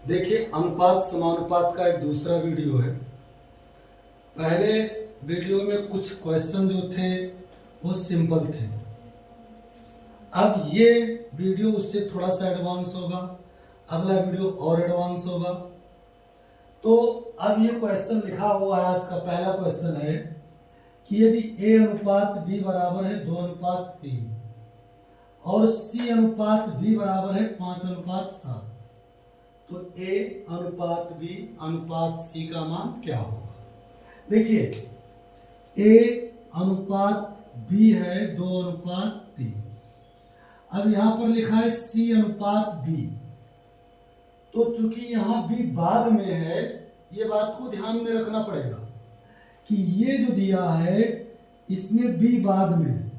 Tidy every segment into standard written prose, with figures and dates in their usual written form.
देखिए, अनुपात समानुपात का एक दूसरा वीडियो है। पहले वीडियो में कुछ क्वेश्चन जो थे वो सिंपल थे। अब ये वीडियो उससे थोड़ा सा एडवांस होगा, अगला वीडियो और एडवांस होगा। तो अब ये क्वेश्चन लिखा हुआ है, आज का पहला क्वेश्चन है कि यदि ए अनुपात बी बराबर है 2:3 और सी अनुपात बी बराबर है 5:7, तो ए अनुपात बी अनुपात सी का मान क्या होगा? देखिए, ए अनुपात बी है 2:3। अब यहां पर लिखा है सी अनुपात बी, तो चूंकि यहां बी बाद में है, ये बात को ध्यान में रखना पड़ेगा कि ये जो दिया है इसमें बी बाद में है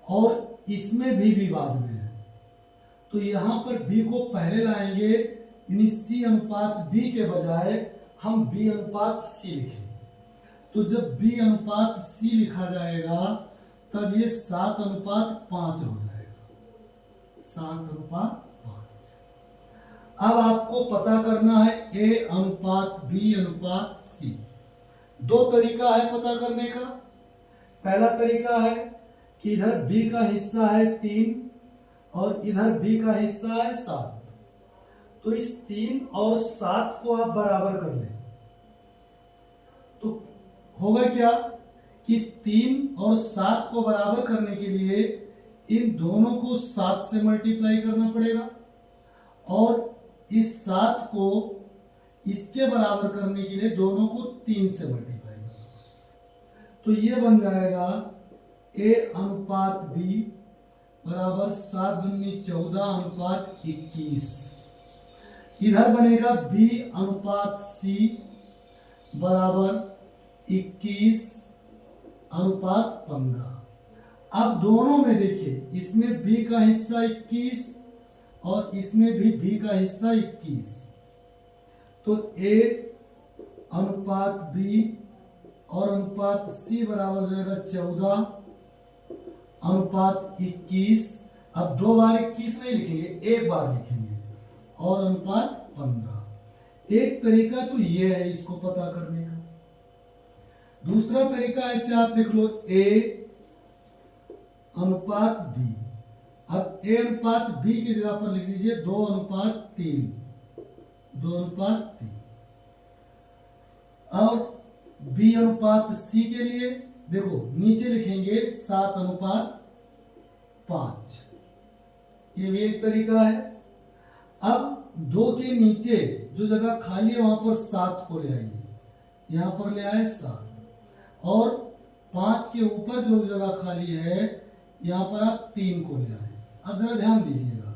और इसमें भी बाद में है। तो यहां पर बी को पहले लाएंगे, यानी सी अनुपात बी के बजाय हम बी अनुपात सी लिखेंगे। तो जब बी अनुपात सी लिखा जाएगा तब ये 7:5 हो जाएगा। 7:5। अब आपको पता करना है ए अनुपात बी अनुपात सी। दो तरीका है पता करने का। पहला तरीका है कि इधर बी का हिस्सा है 3 और इधर बी का हिस्सा है 7। तो इस 3 और 7 को आप बराबर कर लें तो होगा क्या कि इस 3 और 7 को बराबर करने के लिए इन दोनों को 7 से मल्टीप्लाई करना पड़ेगा और इस 7 को इसके बराबर करने के लिए दोनों को 3 से मल्टीप्लाई करना। तो ये बन जाएगा ए अनुपात बी बराबर 7 दूनी 14:21। इधर बनेगा बी अनुपात सी बराबर 21:15। अब दोनों में देखिए, इसमें बी का हिस्सा 21 और इसमें भी बी का हिस्सा 21। तो ए अनुपात बी और अनुपात सी बराबर हो जाएगा 14:21। अब 2 बार 21 नहीं लिखेंगे, एक बार लिखेंगे और अनुपात 15। एक तरीका तो ये है इसको पता करने का। दूसरा तरीका ऐसे आप लिख लो ए अनुपात बी। अब ए अनुपात बी की जगह पर लिख लीजिए 2:3। 2:3। और बी अनुपात सी के लिए देखो नीचे लिखेंगे 7:5। ये भी एक तरीका है। अब 2 के नीचे जो जगह खाली है वहां पर 7 को ले आइए, यहां पर ले आए 7 और 5 के ऊपर जो जगह खाली है यहां पर आप 3 को ले आए। अब जरा ध्यान दीजिएगा,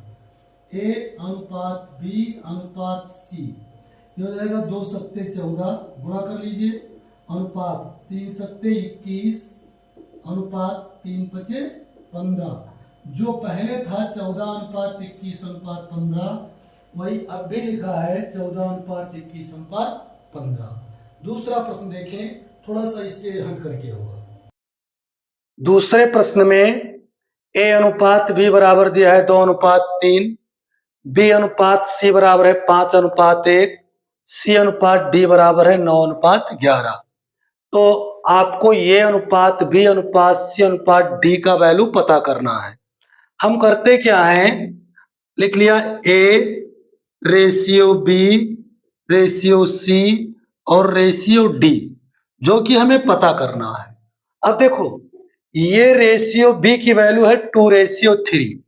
ए अनुपात बी अनुपात सी, ये हो जाएगा 2 सत्ते 14, गुणा कर लीजिए, अनुपात 3 सत्ते 21, अनुपात 3 पचे 15। जो पहले था 14:21:15 वही अब भी लिखा है 14:21:15। दूसरा प्रश्न देखें, थोड़ा सा इससे हट करके होगा। दूसरे प्रश्न में ए अनुपात बी बराबर दिया है 2:3, बी अनुपात सी बराबर है 5:1, सी अनुपात डी बराबर है 9:11। तो आपको ये अनुपात बी अनुपात सी अनुपात डी का वैल्यू पता करना है। हम करते क्या है, लिख लिया A ratio B ratio C और रेशियो डी, जो कि हमें पता करना है। अब देखो, ये रेशियो बी की वैल्यू है 2:3,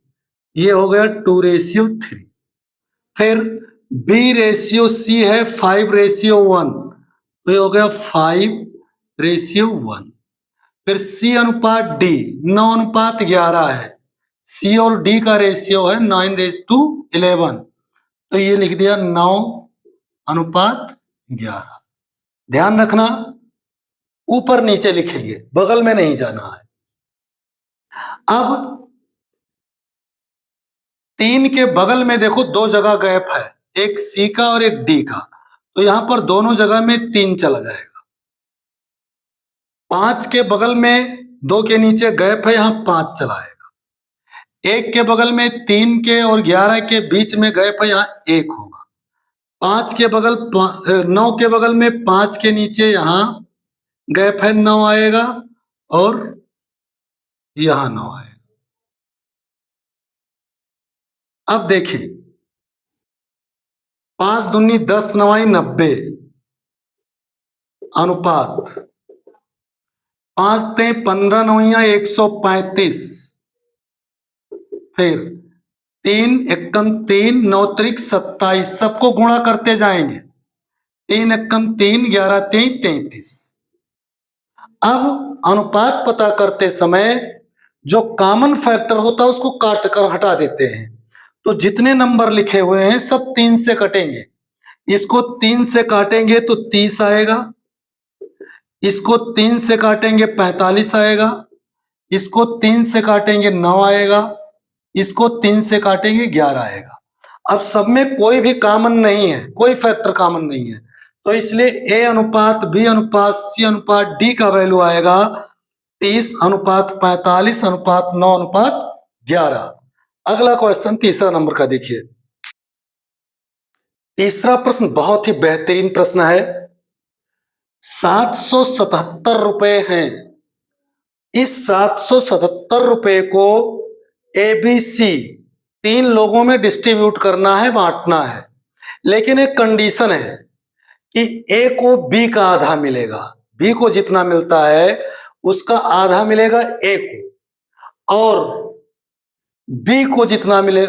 ये हो गया 2:3। फिर बी रेशियो सी है 5:1, तो ये हो गया 5:1। फिर सी अनुपात डी 9:11 है, सी और डी का रेशियो है 9:11, तो ये लिख दिया 9:11। ध्यान रखना, ऊपर नीचे लिखेंगे, बगल में नहीं जाना है। अब 3 के बगल में देखो 2 जगह गैप है, एक सी का और एक डी का, तो यहां पर दोनों जगह में 3 चला जाएगा। 5 के बगल में 2 के नीचे गैप है, यहां 5 चला आएगा। 1 के बगल में 3 के और 11 के बीच में गैप है, यहां 1 होगा। 5 के बगल 9 के बगल में 5 के नीचे यहां गैप है, 9 आएगा और यहां 9 आएगा। अब देखें 5 दूनी 10 9 90 अनुपात 5 ते 15 9 135, फिर 3 एकम 3 9 त्रिक 27, सबको गुणा करते जाएंगे। 3 एकम 3 11 3 33। अब अनुपात पता करते समय जो कॉमन फैक्टर होता है उसको काट कर हटा देते हैं, तो जितने नंबर लिखे हुए हैं सब 3 से कटेंगे। इसको 3 से काटेंगे तो 30 आएगा, इसको 3 से काटेंगे 45 आएगा, इसको 3 से काटेंगे 9 आएगा, इसको 3 से काटेंगे 11 आएगा। अब सब में कोई भी कॉमन नहीं है, कोई फैक्टर कॉमन नहीं है, तो इसलिए ए अनुपात बी अनुपात सी अनुपात डी का वैल्यू आएगा 30 अनुपात 45 अनुपात 9 अनुपात 11। अगला क्वेश्चन तीसरा नंबर का देखिए। तीसरा प्रश्न बहुत ही बेहतरीन प्रश्न है। 777 रुपए हैं। इस 777 रुपए को एबीसी 3 लोगों में डिस्ट्रीब्यूट करना है, बांटना है, लेकिन एक कंडीशन है कि ए को बी का आधा मिलेगा, बी को जितना मिलता है उसका आधा मिलेगा ए को, और बी को जितना मिले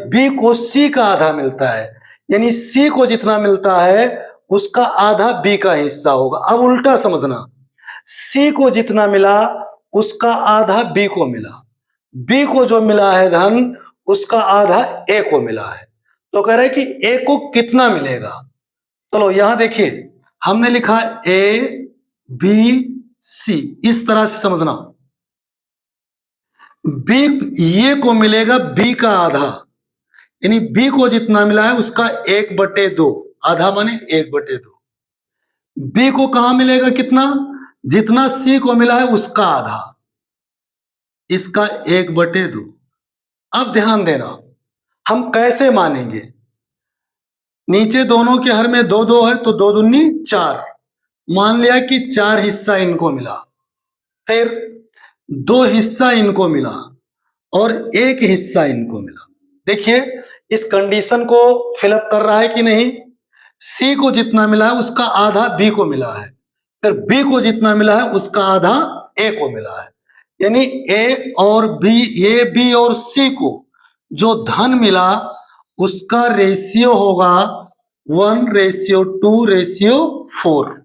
बी को सी का आधा मिलता है, यानी सी को जितना मिलता है उसका आधा बी का हिस्सा होगा। अब उल्टा समझना, सी को जितना मिला उसका आधा बी को मिला, बी को जो मिला है धन उसका आधा ए को मिला है, तो कह रहे हैं कि ए को कितना मिलेगा। चलो यहां देखिए हमने लिखा ए बी सी, इस तरह से समझना। बी ये को मिलेगा बी का आधा, यानी बी को जितना मिला है उसका 1/2, आधा माने 1/2। बी को कहां मिलेगा कितना, जितना सी को मिला है उसका आधा, इसका 1/2। अब ध्यान देना हम कैसे मानेंगे, नीचे दोनों के हर में 2 2 है तो 2 दूनी 4, मान लिया कि 4 हिस्सा इनको मिला, फिर 2 हिस्सा इनको मिला और 1 हिस्सा इनको मिला। देखिए इस कंडीशन को फिलअप कर रहा है कि नहीं, सी को जितना मिला है उसका आधा बी को मिला है, फिर बी को जितना मिला है उसका आधा ए को मिला है, यानी ए और बी, ए बी और सी को जो धन मिला उसका रेशियो होगा 1:2:4।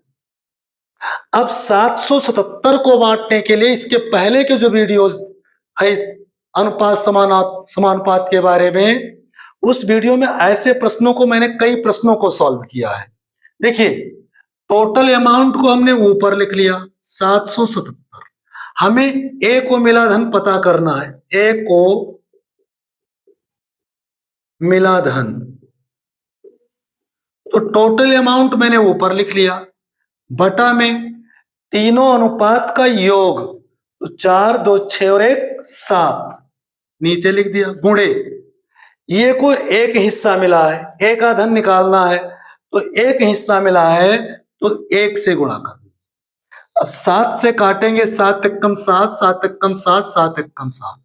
अब 777 को बांटने के लिए इसके पहले के जो वीडियोस है अनुपात समानुपात के बारे में, उस वीडियो में ऐसे प्रश्नों को मैंने कई प्रश्नों को सॉल्व किया है। देखिए टोटल अमाउंट को हमने ऊपर लिख लिया 777, हमें ए को मिला धन पता करना है, ए को मिला धन, तो टोटल अमाउंट मैंने ऊपर लिख लिया, बटा में तीनों अनुपात का योग, तो 4 2 6 और 1 7 नीचे लिख दिया, गुणे ये को 1 हिस्सा मिला है, ए का धन निकालना है तो 1 हिस्सा मिला है तो 1 से गुणा कर दिया। अब 7 से काटेंगे, 7 एकम 7 7 एकम 7 7 एकम 7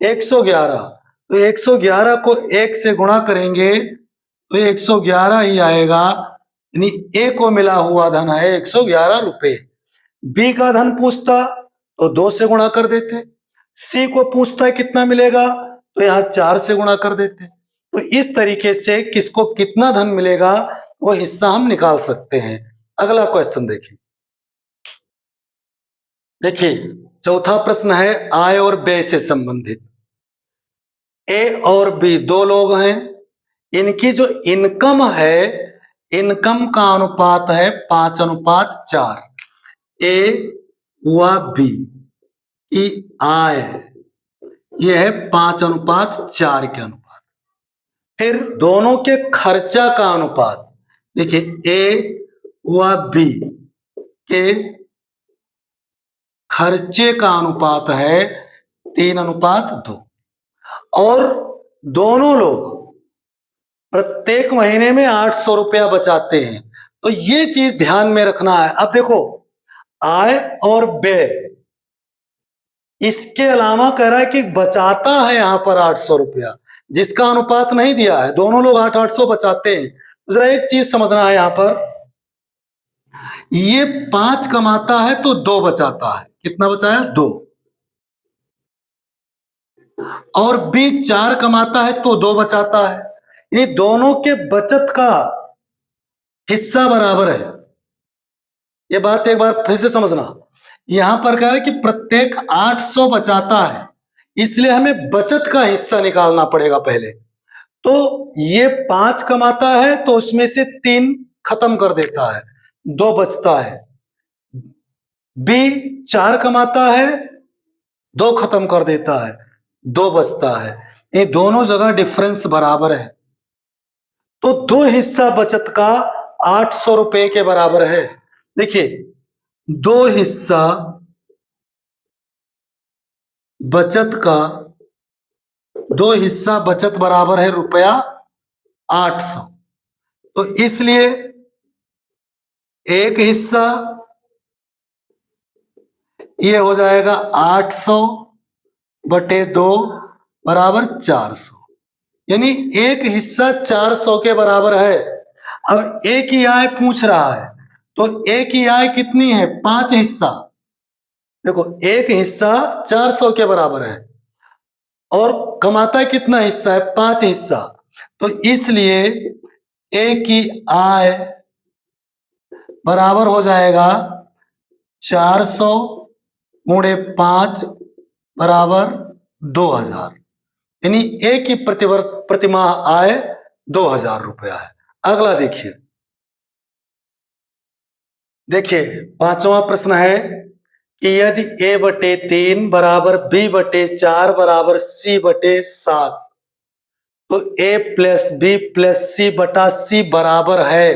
111, तो 111 को 1 से गुणा करेंगे तो 111 ही आएगा, यानी ए को मिला हुआ धन है 111 रुपए। बी का धन पूछता तो 2 से गुणा कर देते, सी को पूछता है कितना मिलेगा तो यहां 4 से गुणा कर देते, तो इस तरीके से किसको कितना धन मिलेगा वो हिस्सा हम निकाल सकते हैं। अगला क्वेश्चन देखिए। देखिए चौथा प्रश्न है आय और व्यय से संबंधित। ए और बी 2 लोग हैं, इनकी जो इनकम है, इनकम का अनुपात है 5:4। ए व बी की आय यह है 5:4 के अनुपात। फिर दोनों के खर्चा का अनुपात, देखिए ए व बी के खर्चे का अनुपात है 3:2, और दोनों लोग प्रत्येक महीने में 800 रुपया बचाते हैं। तो ये चीज ध्यान में रखना है। अब देखो, आय और व्यय, इसके अलावा कह रहा है कि बचाता है यहां पर 800 रुपया, जिसका अनुपात नहीं दिया है। दोनों लोग 800 बचाते हैं। तो जरा एक चीज समझना है, यहां पर ये 5 कमाता है तो 2 बचाता है। कितना बचाया? 2। और बी 4 कमाता है तो 2 बचाता है। ये दोनों के बचत का हिस्सा बराबर है। ये बात एक बार फिर से समझना। यहां पर कह रहा है कि प्रत्येक 800 बचाता है, इसलिए हमें बचत का हिस्सा निकालना पड़ेगा पहले। तो ये 5 कमाता है तो उसमें से 3 खत्म कर देता है, 2 बचता है। बी 4 कमाता है, 2 खत्म कर देता है, 2 बचता है। ये दोनों जगह डिफरेंस बराबर है, तो 2 हिस्सा बचत का 800 रुपए के बराबर है। देखिए, 2 हिस्सा बचत का, 2 हिस्सा बचत बराबर है रुपया 800। तो इसलिए एक हिस्सा ये हो जाएगा 800 बटे 2 बराबर 400, यानी एक हिस्सा 400 के बराबर है। अब एक ही आय पूछ रहा है, तो एक ही आय कितनी है? 5 हिस्सा। देखो, एक हिस्सा 400 के बराबर है और कमाता है कितना हिस्सा है? 5 हिस्सा। तो इसलिए एक की आय बराबर हो जाएगा 400 गुणे 5 बराबर 2000, यानी एक की प्रतिवर्ष प्रतिमाह आय 2000 रुपया है। अगला देखिए, पांचवा प्रश्न है कि यदि a बटे 3 बराबर b बटे 4 बराबर c बटे 7, तो a plus b plus c बटा c बराबर है,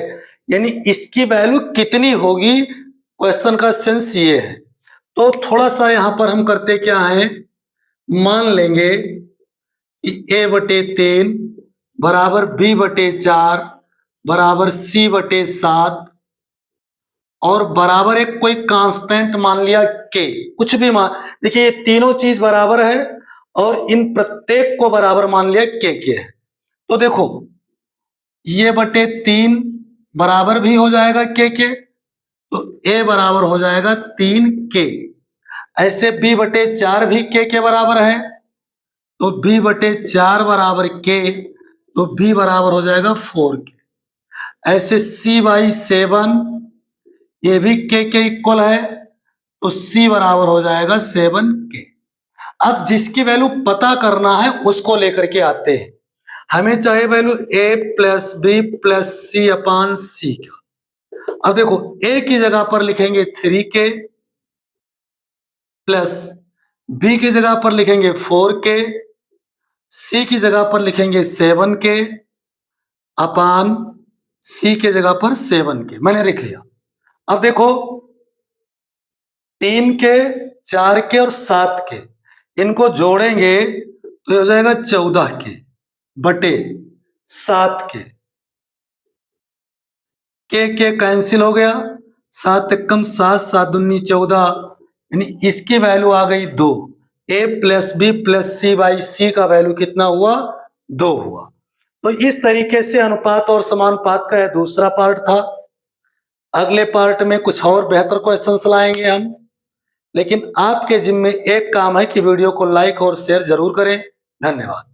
यानी इसकी वैल्यू कितनी होगी? क्वेश्चन का सेंस ये है। तो थोड़ा सा यहां पर हम करते क्या है, मान लेंगे कि a बटे 3 बराबर b बटे 4 बराबर c बटे 7 और बराबर एक कोई कांस्टेंट मान लिया k, कुछ भी मान। देखिए, ये तीनों चीज बराबर है और इन प्रत्येक को बराबर मान लिया k है। तो देखो, ये बटे 3 बराबर भी हो जाएगा k के, तो a बराबर हो जाएगा 3k। ऐसे b बटे 4 भी k के बराबर है, तो b बटे 4 बराबर k, तो b बराबर हो जाएगा 4k। ऐसे c बाई 7 ये भी k के इक्वल है, तो c बराबर हो जाएगा 7k। अब जिसकी वैल्यू पता करना है उसको लेकर के आते हैं। हमें चाहिए value a plus B plus C upon C का। अब देखो, a की जगह पर लिखेंगे 3k प्लस b की जगह पर लिखेंगे 4k, c की जगह पर लिखेंगे 7k अपान c की जगह पर 7k। मैंने लिख लिया। अब देखो, 3k 4k और 7k, इनको जोड़ेंगे तो ये हो जाएगा 14k बटे 7k। के कैंसिल हो गया, 7 कम 7, 7 दूनी 14, यानी इसकी वैल्यू आ गई 2। a plus B plus C by C का वैल्यू कितना हुआ? 2 हुआ। तो इस तरीके से अनुपात और समानुपात का यह दूसरा पार्ट था। अगले पार्ट में कुछ और बेहतर क्वेश्चंस लाएंगे हम, लेकिन आपके जिम्मे एक काम है कि वीडियो को लाइक और शेयर जरूर करें। धन्यवाद।